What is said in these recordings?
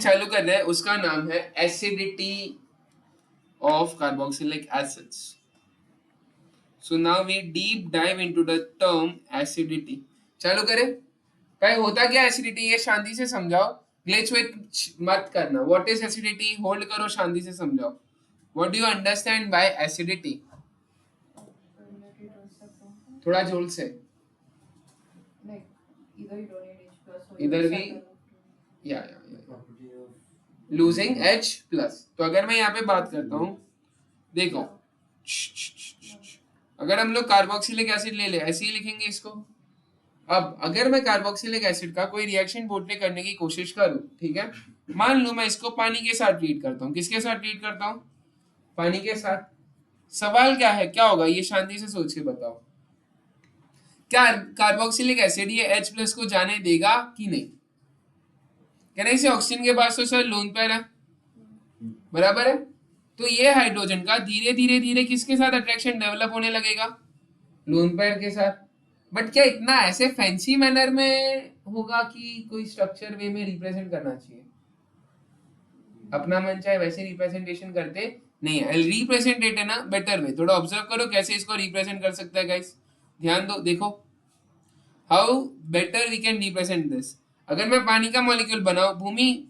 चालू कर रहे हैं उसका नाम है acidity of carboxylic acids. So now we deep dive into the term acidity. चालू करें. भाई होता क्या एसिडिटी, ये शांति से समझाओ. ग्लिच विथ मत करना. व्हाट इज एसिडिटी, होल्ड करो, शांति से समझाओ. What do you understand by acidity? थोड़ा जोर से. इधर भी या लूजिंग H प्लस. तो अगर मैं यहाँ पे बात करता हूँ, देखो, अगर हम लोग कार्बोक्सिलिक एसिड ले ले, ऐसे ही लिखेंगे इसको. अब अगर मैं कार्बोक्सिलिक एसिड का कोई रिएक्शन पोर्ट्रे करने की कोशिश करूं, ठीक है, मान लो मैं इसको पानी के साथ ट्रीट करता हूँ. किसके साथ ट्रीट करता हूँ? पानी के साथ. सवाल क्या है, क्या होगा, ये शांति से सोच के बताओ. क्या कार्बोक्सिलिक एसिड ये H प्लस को जाने देगा कि नहीं? कह रहे ऑक्सीजन के पास तो सर लोन पेयर है, बराबर है. तो ये हाइड्रोजन का धीरे धीरे धीरे किसके साथ अट्रैक्शन डेवलप होने लगेगा? लोन पेयर के साथ. बट क्या इतना ऐसे फैंसी मैनर में होगा कि कोई स्ट्रक्चर वे में रिप्रेजेंट करना चाहिए? अपना मन चाहे वैसे रिप्रेजेंटेशन करते नहीं है. Represent it in a better way. थोड़ा ऑब्जर्व करो कैसे इसको रिप्रेजेंट कर सकता है गाइस. ध्यान दो, देखो how better we can represent this. अगर मैं पानी का मॉलिक्यूल बनाऊं, भूमि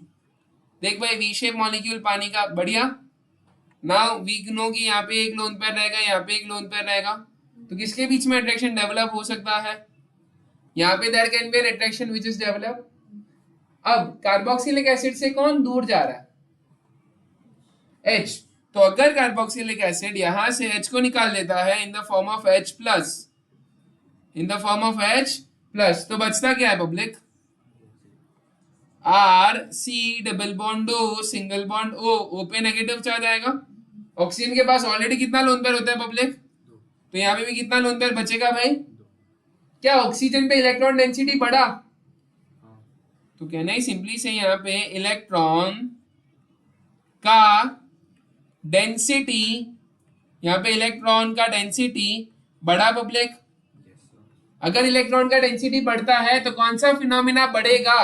देख भाई, वी शेप मॉलिक्यूल पानी का, बढ़िया. नाउ वी नो कि यहाँ पे एक लोन पेयर रहेगा, यहाँ पे एक लोन पेयर रहेगा. तो किसके बीच में अट्रैक्शन डेवलप हो सकता है? यहाँ पे there can be an attraction which is develop. अब कार्बोक्सिलिक एसिड से कौन दूर जा रहा है? H. तो अगर कार्बोक्सिलिक एसिड यहां से H को निकाल लेता है in the form of H plus, in the form of H plus, तो बचता क्या है public? R C double bond O single bond O, O पे नेगेटिव चार्ज आएगा. ऑक्सीजन के पास ऑलरेडी कितना लोन पेयर होता है पब्लिक? तो यहाँ पे भी कितना लोन पेयर बचेगा भाई? क्या ऑक्सीजन पे इलेक्ट्रॉन डेंसिटी बढ़ा? तो कहना ही सिंपली से यहाँ पे इलेक्ट्रॉन का डेंसिटी, यहाँ पे इलेक्ट्रॉन का डेंसिटी बढ़ा पब्लिक. अगर इलेक्ट्रॉन का डेंसिटी बढ़ता है तो कौन सा फिनोमिना बढ़ेगा?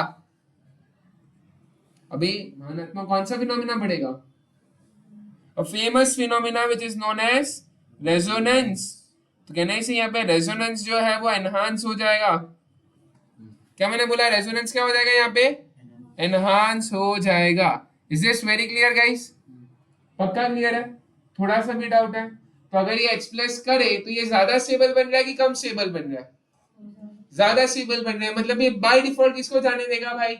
अभी महानात्मा कौन सा फिनोमिना बढ़ेगा? A famous phenomena which is known as resonance. तो कहना से यहाँ पे रेजोनेंस जो है वो एनहांस हो जाएगा. क्या मैंने बोला? रेजोनेंस क्या हो जाएगा यहाँ पे? एनहांस हो जाएगा. Is this very clear guys? पक्का क्लियर है? थोड़ा सा भी डाउट है? तो अगर ये H प्लस करे तो ये ज्यादा स्टेबल बन रहा है कि कम स्टेबल बन रहा है? ज्यादा स्टेबल बन रहा है. मतलब ये बाय डिफॉल्ट किसको जाने देगा भाई?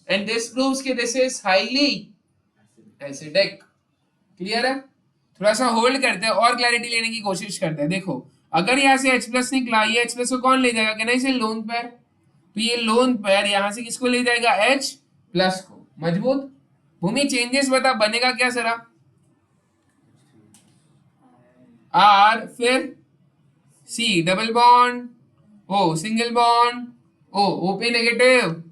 एंड दिस प्रूव्स कि this is highly acidic. Clear है? थोड़ा सा होल्ड करते हैं और क्लैरिटी लेने की कोशिश करते हैं. देखो अगर यहाँ से H प्लस निकला, ये H प्लस को कौन ले जाएगा? कहना इसे लोन पेयर. तो ये लोन पेयर यहाँ से किसको ले जाएगा? H प्लस को. मजबूत. भूमि चेंजेस बता, बनेगा क्या जरा? R फिर C double bond O single bond O पे नेगेटिव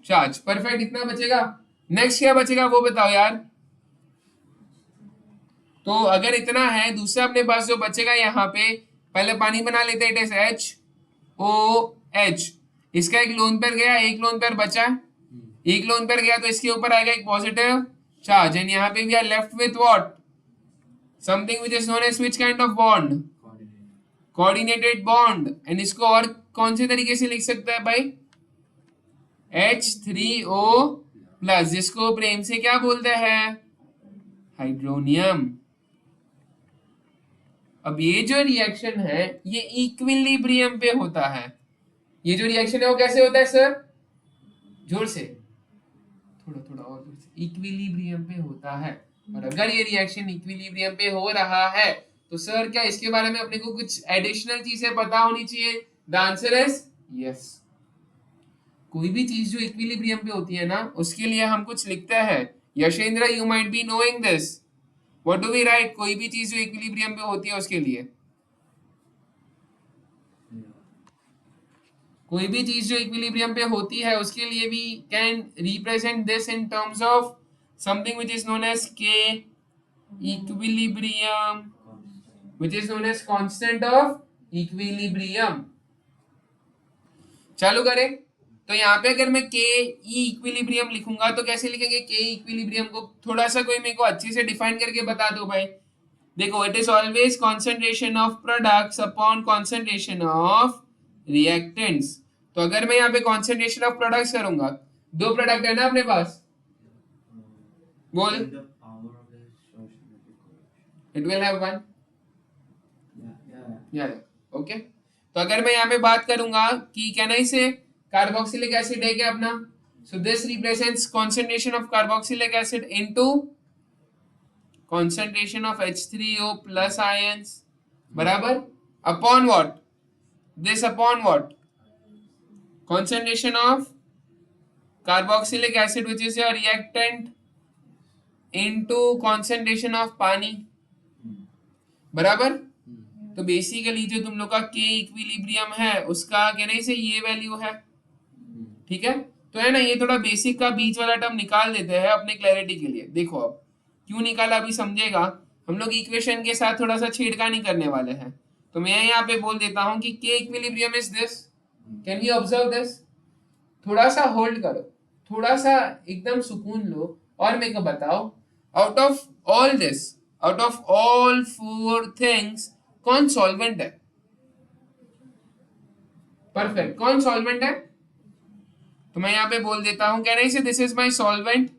चार्ज. परफेक्ट. इतना बचेगा. नेक्स्ट क्या बचेगा वो बताओ यार. तो अगर इतना है, दूसरा अपने पास जो बचेगा यहाँ पे, पहले पानी बना लेते हैं. It is HOH. इसका एक लोन पेयर गया, एक लोन पेयर बचा. एक लोन पेयर गया तो इसके ऊपर आएगा एक पॉजिटिव चार्ज. एंड यहाँ पे we are left with what? Something which is known as which kind of bond? Coordinated bond. And इसको और कौन से तरीके से लिख सकता है भाई? H3O प्लस, जिसको प्रेम से क्या बोलते हैं? हाइड्रोनियम. अब ये जो रिएक्शन है ये इक्विलिब्रियम पे होता है. ये जो रिएक्शन है वो कैसे होता है सर? जोर से, थोड़ा थोड़ा और जोर से. इक्विलिब्रियम पे होता है. और अगर ये रिएक्शन इक्विलिब्रियम पे हो रहा है तो सर क्या इसके बारे में अपने को कुछ एडिशनल चीजें पता होनी चाहिए? The answer is yes. कोई भी चीज जो इक्विलिब्रियम पे होती है ना, उसके लिए हम कुछ लिखते हैं. Yashendra, you might be knowing this. What do we write? कोई भी चीज जो इक्विलिब्रियम पे होती है उसके लिए, कोई भी चीज जो इक्विलिब्रियम पे होती है उसके लिए we can represent this in terms of something which is known as K equilibrium, which is known as constant of equilibrium. चालू करें. तो यहाँ पे अगर मैं के ई इक्विलिब्रियम लिखूंगा तो कैसे लिखेंगे के इक्विलिब्रियम को? थोड़ा सा कोई मेरे को अच्छे से डिफाइन करके बता दो भाई। देखो, it is always concentration of products upon concentration of reactants. तो अगर मैं यहाँ पे कॉन्सेंट्रेशन ऑफ प्रोडक्ट्स करूंगा, दो प्रोडक्ट है ना अपने पास, बोल। It will have one. Okay, तो अगर मैं यहाँ पे बात करूंगा कि कहना इसे कार्बोक्सिलिक एसिड है क्या अपना, so this represents concentration of carboxylic acid into concentration of H3O plus ions बराबर upon what? This upon what? Concentration of carboxylic acid which is your reactant into concentration of पानी बराबर। तो basically जो तुम लोग का K इक्विलिब्रियम है उसका कहने से ये वैल्यू है, ठीक है। तो है ना, ये थोड़ा बेसिक का बीच वाला टर्म निकाल देते हैं अपने क्लैरिटी के लिए। देखो अब क्यों निकाला अभी समझेगा। हम लोग इक्वेशन के साथ थोड़ा सा छेड़खानी करने वाले हैं। तो मैं यहाँ पे बोल देता हूँ कि के equilibrium is this. Can you observe this? थोड़ा सा होल्ड करो, थोड़ा सा एकदम सुकून लो और मेरे को बताओ, out of all this, out of all four things कौन सॉल्वेंट है? परफेक्ट, कौन सॉल्वेंट है? तो मैं यहाँ पे बोल देता हूँ, कहना इसे this is my solvent.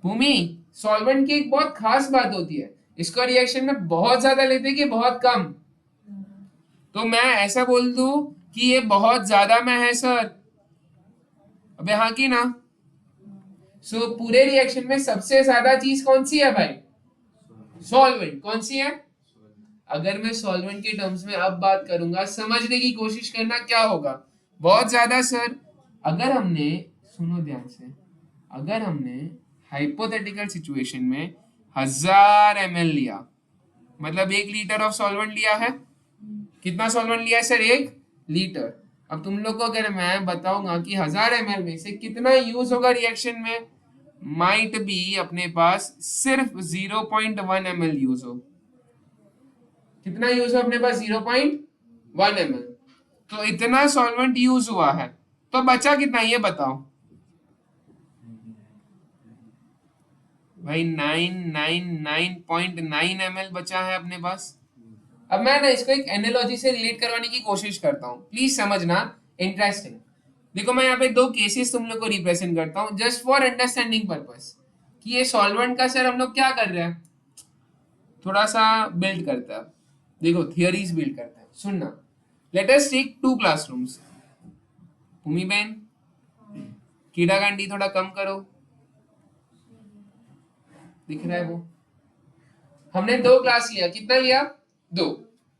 Bhumi, solvent की एक बहुत खास बात होती है, इसको रिएक्शन में बहुत ज्यादा लेते हैं कि बहुत कम। तो मैं ऐसा बोल दूं कि ये बहुत ज्यादा में है सर, अबे हाँ की ना। सो पूरे रिएक्शन में सबसे ज्यादा चीज कौन सी है भाई? सॉल्वेंट। कौन सी है? अगर मैं सॉल्वेंट के टर्म्स में अब बात करूंगा, समझने की कोशिश करना क्या होगा। बहुत ज्यादा सर, अगर हमने, सुनो ध्यान से, अगर हमने हाइपोथेटिकल सिचुएशन में 1000 ml लिया, मतलब 1 लीटर ऑफ सॉल्वेंट लिया है। कितना सॉल्वेंट लिया है सर? 1 लीटर। अब तुम लोग को अगर मैं बताऊंगा कि 1000 ml में से कितना यूज होगा रिएक्शन में, माइट बी अपने पास सिर्फ 0.1 ml यूज हो। कितना यूज हो अपने पास? 0.1 ml। तो इतना सॉल्वेंट यूज हुआ है, तो बचा कितना ये बताओ भाई? 999.9 ml बचा है अपने पास। अब मैं ना इसको एक एनालॉजी से रिलेट करवाने की कोशिश करता हूँ, प्लीज समझना, इंटरेस्टिंग। देखो, मैं यहाँ पे दो केसेस तुम लोग को रिप्रेजेंट करता हूँ जस्ट फॉर अंडरस्टैंडिंग पर्पस कि ये सॉल्वेंट का सर हम लोग क्या कर रहे हैं, थोड़ा सा बिल्ड करता है। देखो, थियरीज बिल्ड करता है, सुनना। Let us take 2 classrooms. Bhoomi बहन, कीड़ा कांडी थोड़ा कम करो, दिख रहा है वो। हमने 2 क्लास लिया, कितना लिया? 2।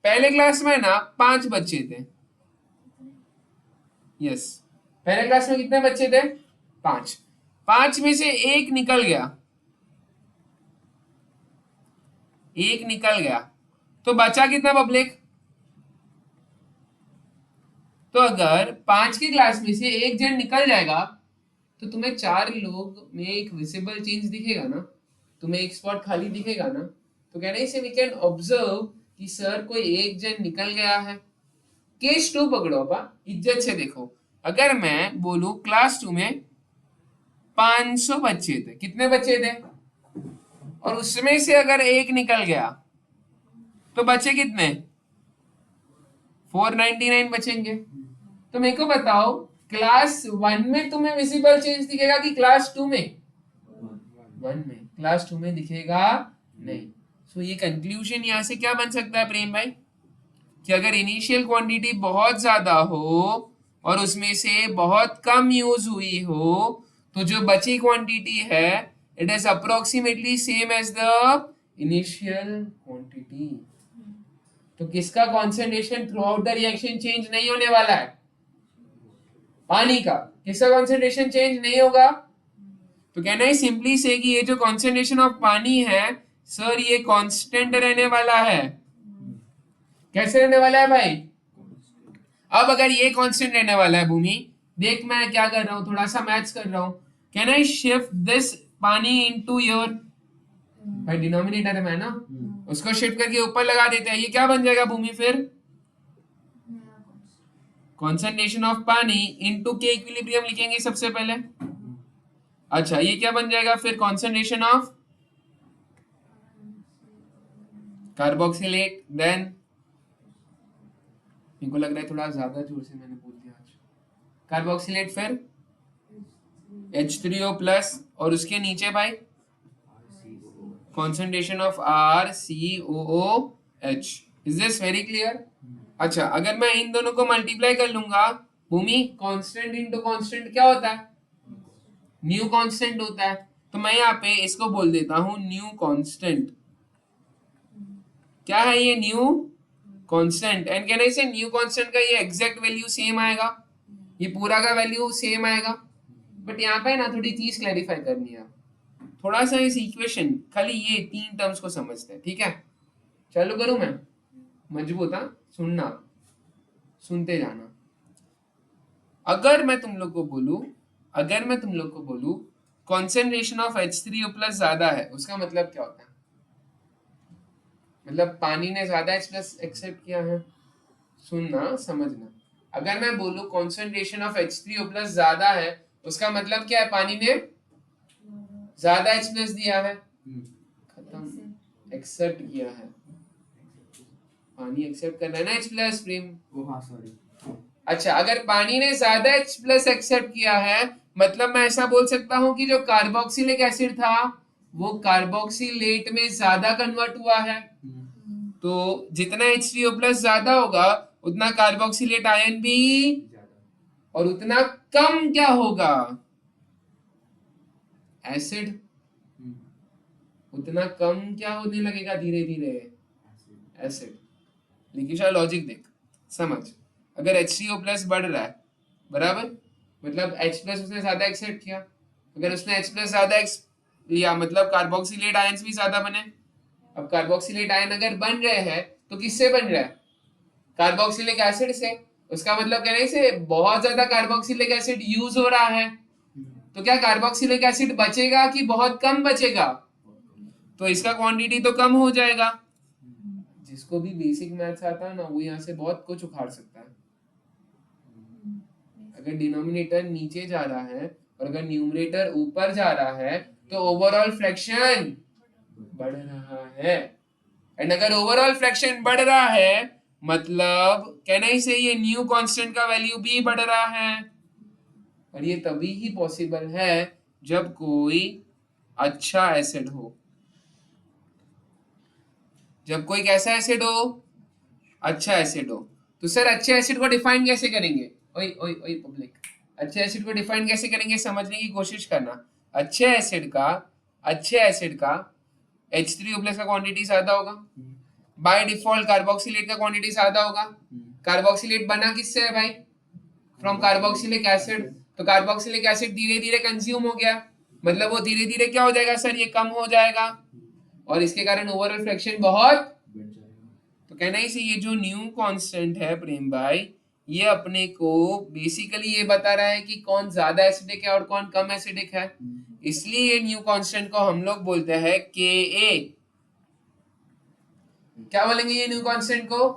पहले क्लास में ना 5 बच्चे थे, यस। पहले क्लास में कितने बच्चे थे? 5। 5 में से एक निकल गया, एक निकल गया, तो बचा कितना पब्लिक? तो अगर 5 की क्लास में से एक जन निकल जाएगा तो तुम्हें 4 लोग में एक विजिबल चेंज दिखेगा ना, तुम्हें एक स्पॉट खाली दिखेगा ना। तो कहने से वी कैन ऑब्जर्व कि सर कोई एक जन निकल गया है। केस 2 पकड़ो अपा, इज्जत से देखो। अगर मैं बोलूं क्लास 2 में 500 बच्चे थे, कितने बच्चे थे? और उसमें से अगर एक निकल गया तो बचे कितने? 499 बचेंगे। तो मेरे को बताओ, क्लास 1 में तुम्हें विजिबल चेंज दिखेगा कि क्लास 2 में? 1 में। क्लास 2 में दिखेगा नहीं। सो ये कंक्लूजन यहां से क्या बन सकता है प्रेम भाई, कि अगर इनिशियल क्वांटिटी बहुत ज्यादा हो और उसमें से बहुत कम यूज हुई हो तो जो बची क्वांटिटी है it is approximately same as the initial quantity. तो किसका concentration throughout the reaction change नहीं होने वाला है? पानी का। किसका कॉन्सेंट्रेशन चेंज नहीं होगा? तो कहना है सिंपली से कि ये जो कॉन्सेंट्रेशन ऑफ पानी है सर ये कांस्टेंट रहने वाला है। कैसे रहने वाला है भाई? अब अगर ये कांस्टेंट रहने वाला है भूमि, देख मैं क्या कर रहा हूं, थोड़ा सा मैथ्स कर रहा हूं। कैन आई शिफ्ट दिस पानी इनटू योर, भाई डिनोमिनेटर में ना, उसको शिफ्ट करके ऊपर लगा देते हैं, ये क्या बन जाएगा भूमि फिर? कॉन्सेंट्रेशन ऑफ पानी इनटू के इक्विलिब्रियम लिखेंगे सबसे पहले। अच्छा ये क्या बन जाएगा फिर, कॉन्सेंट्रेशन ऑफ कार्बोक्सिलेट, देन मेरे को लग रहा है थोड़ा ज्यादा जोर से मैंने बोल दिया आज, कार्बोक्सिलेट फिर H3O प्लस, और उसके नीचे भाई concentration of RCOOH। Is this very clear? अच्छा अगर मैं इन दोनों को मल्टीप्लाई कर लूंगा भूमि, कांस्टेंट इनटू कांस्टेंट क्या होता है, न्यू कांस्टेंट होता है। तो मैं यहाँ पे इसको बोल देता हूं न्यू कांस्टेंट। क्या है ये न्यू कांस्टेंट, एंड कहने से न्यू कांस्टेंट का ये एग्जैक्ट वैल्यू सेम आएगा, ये पूरा का वैल्यू सेम आएगा। बट यहाँ पे ना थोड़ी चीज क्लैरिफाई करनी है, थोड़ा सा इस इक्वेशन खाली ये 3 टर्म्स को समझते हैं, ठीक है? चालू करूं मैं, मजबूत हाँ, सुनना, सुनते जाना। अगर मैं तुम लोग को बोलूं कॉन्सेंट्रेशन ऑफ H3O प्लस ज्यादा है, उसका मतलब क्या होता है? मतलब पानी ने ज्यादा H प्लस एक्सेप्ट किया है। सुनना समझना, अगर मैं बोलूं कॉन्सेंट्रेशन ऑफ H3O प्लस ज्यादा है, उसका मतलब क्या है? पानी ने ज्यादा H प्लस दिया है, खत्म, एक्सेप्ट किया है, पानी एक्सेप्ट कर रहा है ना H प्लस प्रेम। हाँ सॉरी। अच्छा अगर पानी ने ज्यादा H प्लस एक्सेप्ट किया है, मतलब मैं ऐसा बोल सकता हूं कि जो कार्बोक्सिलिक एसिड था वो कार्बोक्सिलेट में ज्यादा कन्वर्ट हुआ है। तो जितना H3O प्लस ज्यादा होगा उतना कार्बोक्सिलेट आयन भी, और उतना कम क्या होगा, एसिड, उतना कम क्या होने लगेगा धीरे धीरे, एसिड। लेकिन शायद लॉजिक देख, समझ, अगर HCO प्लस बढ़ रहा है बराबर, मतलब H प्लस उसने ज्यादा एक्सेप्ट किया, अगर उसने H प्लस ज्यादा लिया मतलब कार्बोक्सिलेट आयंस भी ज्यादा बने। अब कार्बोक्सिलेट आयन अगर बन रहे हैं तो किससे बन रहा है? कार्बोक्सिलिक एसिड से। उसका मतलब कहने से बहुत ज्यादा कार्बोक्सिलिक एसिड यूज हो रहा है, तो क्या कार्बोक्सिलिक एसिड बचेगा कि बहुत कम बचेगा? तो इसका क्वांटिटी तो कम हो जाएगा। जिसको भी बेसिक मैथ्स आता है ना वो यहाँ से बहुत कुछ उखाड़ सकता है। अगर डिनोमिनेटर नीचे जा रहा है और अगर न्यूमरेटर ऊपर जा रहा है तो ओवरऑल फ्रैक्शन बढ़ रहा है, एंड अगर ओवरऑल फ्रैक्शन बढ़ रहा है मतलब कहना ही से ये न्यू कांस्टेंट का वैल्यू भी बढ़ रहा है। और ये तभी ही पॉसिबल है जब कोई अच्छा एसिड हो। जब कोई कैसा एसिड हो? अच्छा एसिड हो। तो सर अच्छे एसिड को डिफाइन कैसे करेंगे? ओए ओए ओए पब्लिक, अच्छे एसिड को डिफाइन कैसे करेंगे समझने की कोशिश करना। अच्छे एसिड का H3O प्लस का क्वांटिटी ज्यादा होगा, बाय डिफॉल्ट कार्बोक्सिलेट का क्वांटिटी ज्यादा होगा। कार्बोक्सिलेट बना किससे है भाई? From carboxylic acid. तो कार्बोक्सिलिक एसिड धीरे धीरे कंज्यूम हो गया, मतलब वो धीरे धीरे क्या हो जाएगा सर? ये कम हो जाएगा, और इसके कारण ओवरऑल फ्रैक्शन बहुत। तो कहना ही से ये जो न्यू कांस्टेंट है प्रेम भाई, ये अपने को बेसिकली ये बता रहा है कि कौन ज्यादा एसिडिक है और कौन कम एसिडिक है। इसलिए ये न्यू कांस्टेंट को हम लोग बोलते हैं Ka। क्या बोलेंगे ये न्यू कांस्टेंट को?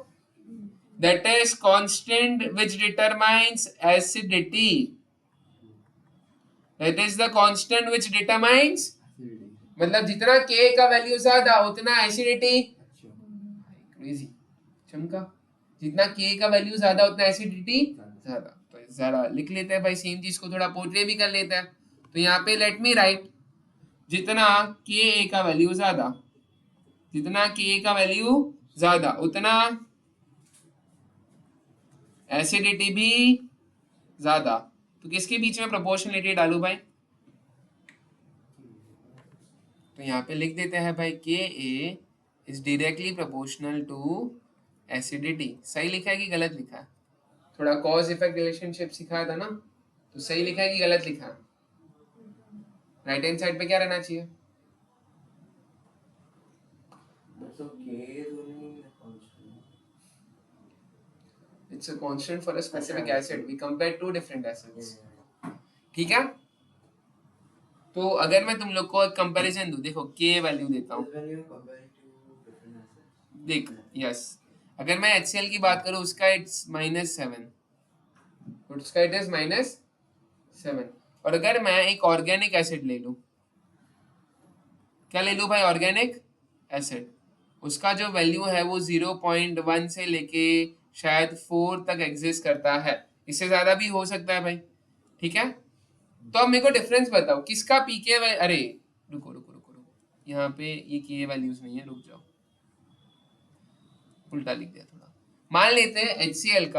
That is constant which determines acidity, that is the constant which determines, मतलब जितना K का वैल्यू ज्यादा उतना एसिडिटी क्रेजी चमका, जितना K का वैल्यू ज्यादा उतना एसिडिटी ज्यादा। तो जरा लिख लेते हैं भाई, सेम चीज को थोड़ा पोर्ट्रे भी कर लेते हैं। तो यहाँ पे लेट मी राइट, जितना Ka का वैल्यू ज्यादा, जितना Ka का वैल्यू ज्यादा उतना एसिडिटी भी ज्यादा। तो किसके बीच में प्रोपोर्शनलिटी डालू भाई? तो यहाँ पे लिख देते हैं भाई Ka is directly proportional to acidity. सही लिखा है कि गलत लिखा है? थोड़ा कॉज इफेक्ट रिलेशनशिप सिखाया था ना, तो सही लिखा है कि गलत लिखा है? राइट हैंड साइड पे क्या रहना चाहिए? It's a constant for a specific acid. We compare two different acids. ठीक है? तो अगर मैं तुम लोग को एक कंपैरिजन दूं, देखो K वैल्यू देता हूँ, देख, यस, अगर मैं HCl की बात करूँ उसका इट्स -7, उसका इट इज -7। और अगर मैं एक ऑर्गेनिक एसिड ले लूं, क्या ले लूं भाई, ऑर्गेनिक एसिड, उसका जो वैल्यू है वो 0.1 से लेके शायद 4 तक एग्जिस्ट करता है, इससे ज्यादा भी हो सकता है भाई, ठीक है। तो अब मेरे को डिफरेंस बताओ किसका पीके, अरे रुको रुको रुको रुको, यहाँ पे ये के वैल्यूज नहीं है, रुक जाओ, उल्टा लिख दिया थोड़ा। मान लेते हैं HCl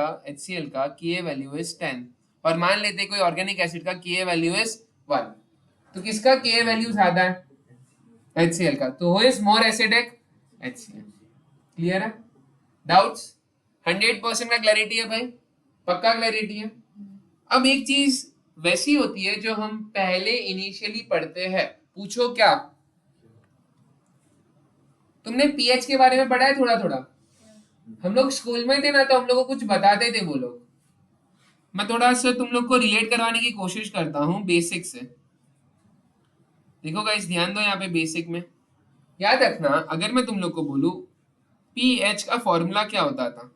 का के वैल्यू इज 10 और मान लेते हैं कोई ऑर्गेनिक एसिड का के वैल्यू इज 1, तो किसका के वैल्यू ज्यादा है, HCl का, तो who is more acidic, HCl। Clear है, डाउट्स, 100% का क्लैरिटी है भाई, पक्का क्लैरिटी है। अब एक चीज वैसी होती है जो हम पहले इनिशियली पढ़ते हैं, पूछो क्या, तुमने पीएच के बारे में पढ़ा है थोड़ा थोड़ा, हम लोग स्कूल में थे ना, तो हम लोग को कुछ बताते थे वो लोग, मैं थोड़ा सा तुम लोग को रिलेट करवाने की कोशिश करता हूँ बेसिक से। देखो गाइस ध्यान दो यहाँ पे, बेसिक में याद रखना, अगर मैं तुम लोग को बोलूं पीएच का फॉर्मूला क्या होता था,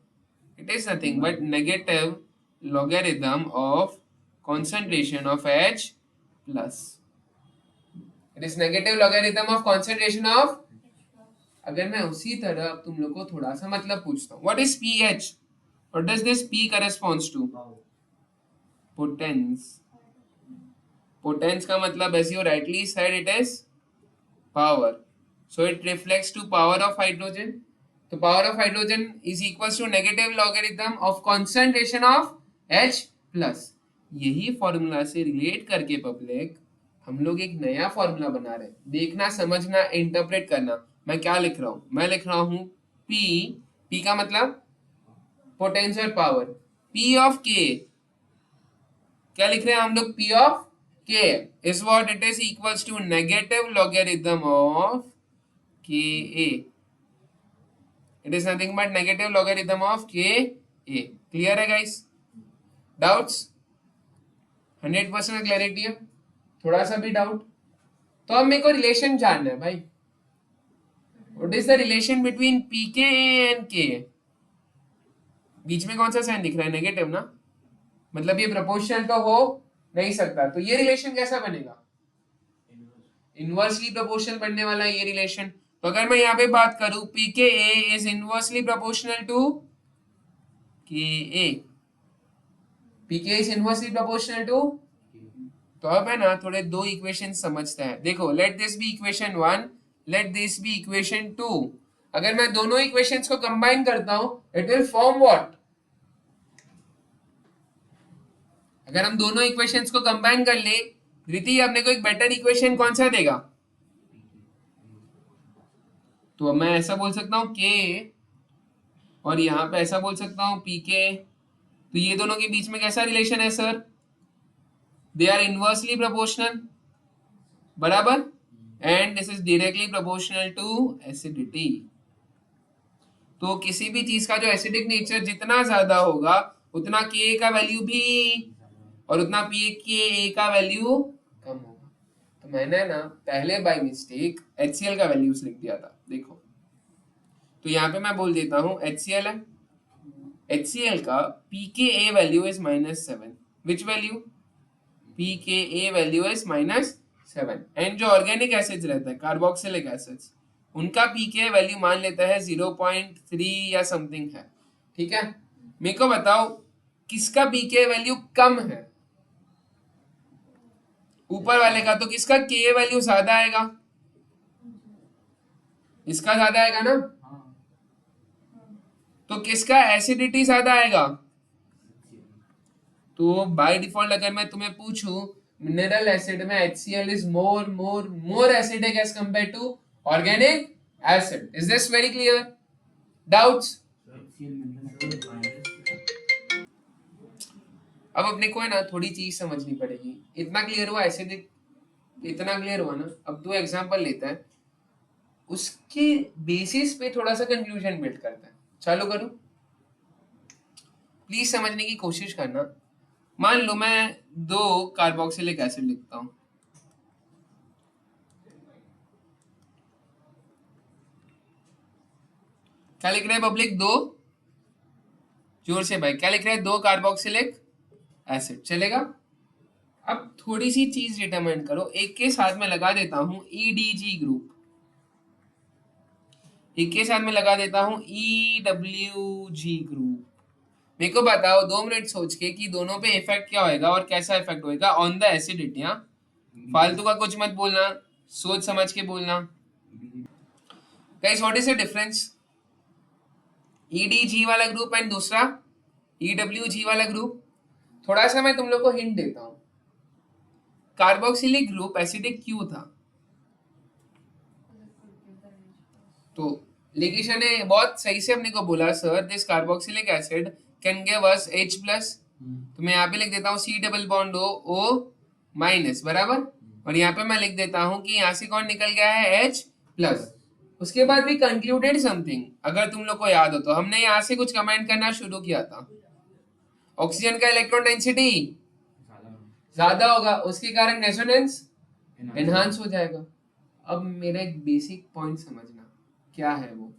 it is nothing but negative logarithm of concentration of H plus, it is negative logarithm of concentration of, अगर मैं उसी तरह अब तुम लोग को थोड़ा सा मतलब पूछता हूँ, what is pH, what does this P corresponds to, potence, potence का मतलब as you rightly said it is power, so it reflects to power of hydrogen, तो power of hydrogen is equals to negative logarithm of concentration of H plus। यही formula से relate करके public हम लोग एक नया फॉर्मूला बना रहे हैं, देखना समझना इंटरप्रेट करना। मैं क्या लिख रहा हूं, मैं लिख रहा हूं पी का मतलब पोटेंशियल पावर, पी ऑफ के, क्या लिख रहे हैं हम लोग, P of K is what it is equals to negative logarithm of K A, it is nothing but negative logarithm of K A. Clear है गाइस, डाउट्स, 100% क्लैरिटी है, थोड़ा सा भी डाउट, तो अब मेरे को रिलेशन जानना है भाई, what is the relation between p K and K, बीच में कौन सा साइन दिख रहा है, नेगेटिव ना, मतलब ये प्रोपोर्शनल तो हो नहीं सकता, तो ये रिलेशन कैसा बनेगा, इनवर्सली प्रोपोर्शनल बनने वाला ये रिलेशन। तो अगर मैं यहाँ पे बात करूं पीके ए इज इनवर्सली प्रोपोर्शनल टू के ए, पीके इज इनवर्सली प्रोपोर्शनल टू, तो अब है ना थोड़े दो इक्वेशन समझते हैं। देखो let this be equation 1, let this be equation 2, अगर मैं दोनों इक्वेशंस को कंबाइन करता हूं इट विल फॉर्म व्हाट, अगर हम दोनों इक्वेशंस को कंबाइन कर ले रीति, अपने को एक बेटर इक्वेशन कौन सा देगा, तो मैं ऐसा बोल सकता हूं के, और यहां पे ऐसा बोल सकता हूं पी के, तो ये दोनों के बीच में कैसा रिलेशन है sir, they are inversely proportional, बराबर, and this is directly proportional to acidity. तो किसी भी चीज का जो एसिडिक नेचर जितना ज्यादा होगा उतना के का वैल्यू भी, और उतना पी के ए का वैल्यू कम होगा। तो मैंने ना पहले बाय मिस्टेक HCl का वैल्यूज लिख दिया था, देखो तो यहाँ पे मैं बोल देता हूँ HCl है, HCl का pKa value is -7, which value, pKa value is -7, and जो ऑर्गेनिक एसिड्स रहते हैं कार्बोक्सिलिक एसिड्स, उनका pKa वैल्यू मान लेता है 0.3 या समथिंग है, ठीक है। मेरे को बताओ किसका pKa वैल्यू कम है, ऊपर वाले का, तो किसका Ka वैल्यू ज्यादा आएगा, इसका ज्यादा आएगा ना, तो किसका एसिडिटी ज्यादा आएगा, तो बाय डिफॉल्ट अगर मैं तुम्हें पूछूं मिनरल एसिड में HCl is more acidic as compare to organic acid, is this very clear, doubts. अब अपने को है ना थोड़ी चीज समझनी पड़ेगी, इतना क्लियर हुआ एसिडिक, इतना क्लियर हुआ ना, अब दो एग्जांपल लेते हैं, उसके बेसिस पे थोड़ा सा कंक्लूजन बिल्ड करते हैं। चालू करूं, प्लीज समझने की कोशिश करना। मान लो मैं 2 कार्बोक्सिलिक एसिड लिखता हूं, क्या लिख रहे हैं पब्लिक, 2, जोर से भाई क्या लिख रहे हैं, 2 कार्बोक्सिलिक एसिड, चलेगा। अब थोड़ी सी चीज डिटरमाइन करो, एक के साथ में लगा देता हूं EDG ग्रुप, एक के साथ में लगा देता हूं EWG ग्रुप। मेरे को बताओ 2 मिनट सोच के कि दोनों पे इफेक्ट क्या होएगा और कैसा इफेक्ट होएगा ऑन द एसिडिटी। हाँ, फालतू का कुछ मत बोलना, सोच समझ के बोलना। Guys what is the difference EDG वाला ग्रुप एंड दूसरा EWG वाला ग्रुप? थोड़ा सा मैं तुम लोग को हिंट देता हूं। कार्बोक्सिलिक ग्रुप एसिडिक क्यों था? तो लिगेशन ने बहुत सही से अपने को बोला, sir this carboxylic acid can give us H plus. तो मैं यहाँ पे लिख देता हूँ C double bond O minus, बराबर। और यहाँ पे मैं लिख देता हूँ कि यहाँ से कौन निकल गया है H प्लस। उसके बाद भी कंक्लूडेड समथिंग, अगर तुम लोग को याद हो तो हमने यहाँ से कुछ कमेंट करना शुरू किया था। ऑक्सीजन का इलेक्ट्रॉन डेंसिटी ज्यादा होगा, उसके कारण रेजोनेंस एनहांस हो जाएगा। अब मेरा एक बेसिक पॉइंट समझना, क्या है वो?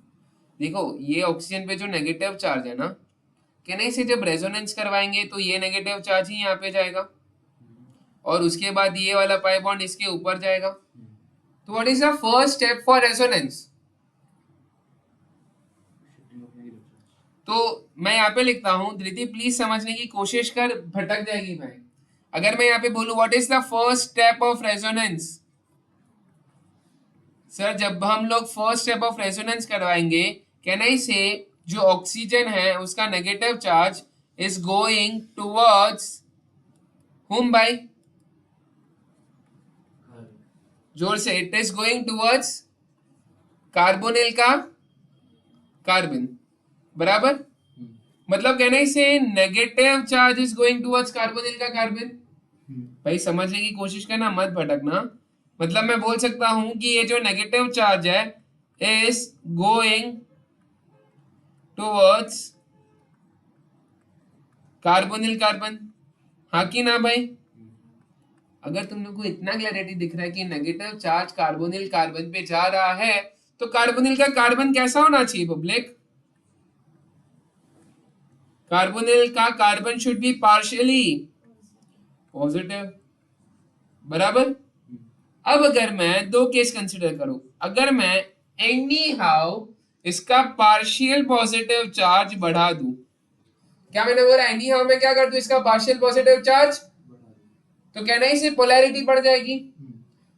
देखो ये ऑक्सीजन पे जो नेगेटिव चार्ज है ना, कहने से जब रेजोनेंस करवाएंगे तो ये नेगेटिव चार्ज ही यहाँ पे जाएगा और उसके बाद ये वाला पाई बॉन्ड इसके ऊपर जाएगा। तो what is the first step for resonance? तो मैं यहाँ पे लिखता हूँ, धृति प्लीज समझने की कोशिश कर, भटक जाएगी भाई। अगर मैं यहाँ पे बोलूं what is the first step of resonance, sir जब हम लोग फर्स्ट स्टेप ऑफ रेजोनेंस करवाएंगे, कैन आई से जो ऑक्सीजन है उसका negative charge is going towards हुम भाई? जोर से, it is going towards carbonyl का कार्बन, बराबर। मतलब कहना इसे negative charge is going towards carbonyl का कार्बन। भाई समझने की कोशिश करना, मत भटकना। मतलब मैं बोल सकता हूं कि ये जो नेगेटिव चार्ज है is going towards carbonyl carbon, हाँ कि ना भाई? अगर तुम लोग को इतना क्लैरिटी दिख रहा है कि नेगेटिव चार्ज कार्बोनिल कार्बन पे जा रहा है, तो कार्बोनिल का कार्बन कैसा होना चाहिए पब्लिक? कार्बोनिल का carbon should be partially positive, बराबर। अब अगर मैं दो केस कंसिडर करूं, अगर मैं एनी हाउ इसका पार्शियल पॉजिटिव चार्ज बढ़ा दूं, क्या मैंने बोला एनी हाउ में क्या कर दूं इसका पार्शियल पॉजिटिव चार्ज, तो कहना ही से पोलैरिटी बढ़ जाएगी।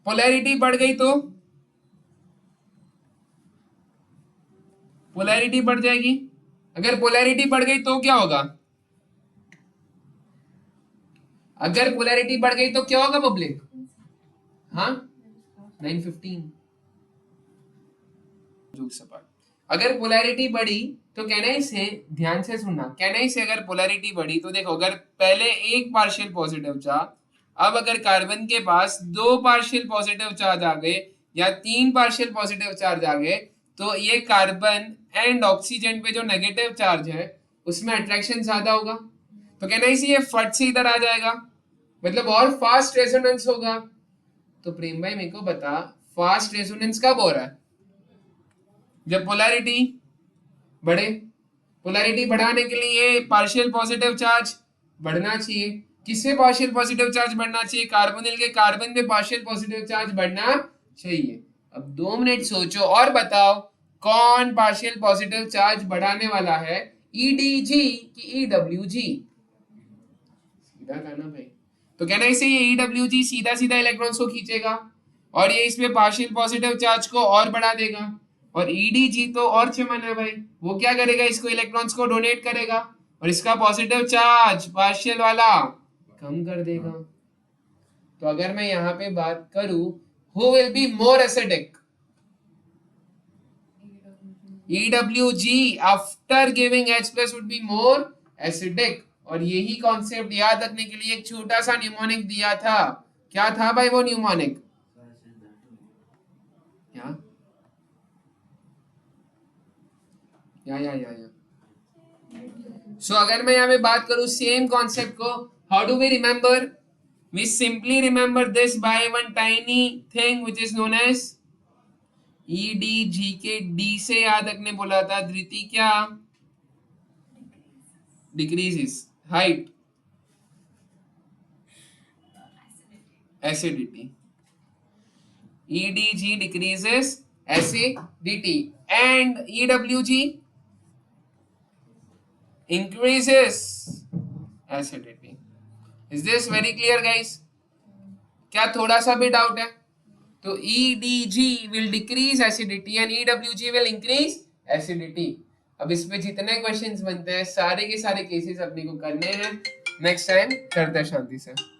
पोलैरिटी बढ़ गई तो पोलैरिटी बढ़ जाएगी। अगर पोलैरिटी बढ़ गई तो क्या होगा? अगर पोलैरिटी बढ़ गई तो क्या होगा पब्लिक? हाँ 915 अगर पोलैरिटी बढ़ी तो कहना ही से, ध्यान से सुनना, कहना ही से अगर पोलैरिटी बढ़ी तो देखो, अगर पहले एक पार्शियल पॉजिटिव चार्ज, अब अगर कार्बन के पास 2 पार्शियल पॉजिटिव चार्ज आ गए या 3 पार्शियल पॉजिटिव चार्ज आ गए, तो ये कार्बन एंड ऑक्सीजन पे जो नेगेटिव चार्ज है उसमें अट्रैक्शन ज्यादा होगा। तो कहना ही से ये फट से इधर आ जाएगा, मतलब और फास्ट रेजोनेंस होगा। तो प्रेम भाई मेरे को बता, फास्ट रेजोनेंस कब हो रहा है? जब पोलैरिटी बढ़े। पोलैरिटी बढ़ाने के लिए पार्शियल पॉजिटिव चार्ज बढ़ना चाहिए। किससे पार्शियल पॉजिटिव चार्ज बढ़ना चाहिए? कार्बोनिल के कार्बन पे पार्शियल पॉजिटिव चार्ज बढ़ना चाहिए। अब 2 मिनट सोचो और बताओ कौन पार्शियल पॉजिटिव चार्ज बढ़ाने वाला है, EDG की EWG? सीधा कहना भाई, तो कहना इसे ये EWG सीधा सीधा इलेक्ट्रॉन्स को खींचेगा और ये इसमें पार्शियल पॉजिटिव चार्ज को और बढ़ा देगा। और EDG तो और चमन है भाई, वो क्या करेगा, इसको इलेक्ट्रॉन्स को डोनेट करेगा और इसका पॉजिटिव चार्ज पार्शियल वाला कम कर देगा। तो अगर मैं यहाँ पे बात करूं, who will be more acidic? EWG after giving H plus would be more acidic. और यही कॉन्सेप्ट याद रखने के लिए एक छोटा सा न्यूमोनिक दिया था। क्या था भाई वो न्यूमोनिक? क्या या सो अगर मैं यहाँ पे बात करूं सेम कॉन्सेप्ट को, how do we remember? We simply remember this by one tiny thing which is known as EDG के D से याद रखने बोला था धृति, क्या? Decreases height. acidity. EDG decreases acidity and EWG increases acidity. Is this very clear guys? क्या थोड़ा सा भी डाउट है? तो EDG will decrease acidity and EWG will increase acidity. अब इसमें जितने क्वेश्चंस बनते हैं सारे के सारे केसेस अपने को करने हैं, नेक्स्ट टाइम करते हैं शांति से.